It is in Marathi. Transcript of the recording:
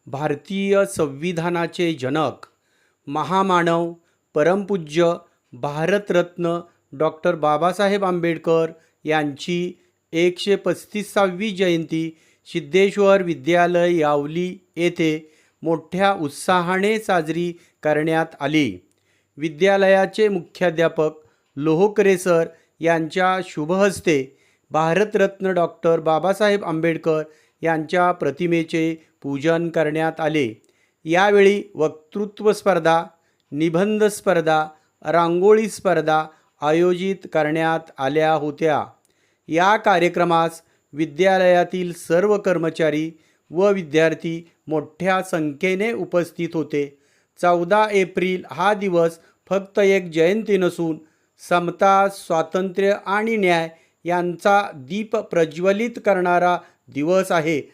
भारतीय संविधानाचे जनक, महामानव, परमपूज्य भारतरत्न डॉक्टर बाबासाहेब आंबेडकर यांची 135वी जयंती सिद्धेश्वर विद्यालय यावली येथे मोठ्या उत्साहाने साजरी करण्यात आली. विद्यालयाचे मुख्याध्यापक लोहकरे सर यांच्या शुभहस्ते भारतरत्न डॉक्टर बाबासाहेब आंबेडकर यांच्या प्रतिमेचे पूजन करण्यात आले. यावेळी वक्तृत्व स्पर्धा, निबंध स्पर्धा, रांगोळी स्पर्धा आयोजित करण्यात आल्या होत्या. या कार्यक्रमास विद्यालयातील सर्व कर्मचारी व विद्यार्थी मोठ्या संख्येने उपस्थित होते. 14 एप्रिल हा दिवस फक्त एक जयंती नसून समता, स्वातंत्र्य आणि न्याय यांचा दीप प्रज्वलित करणारा दिवस आहे,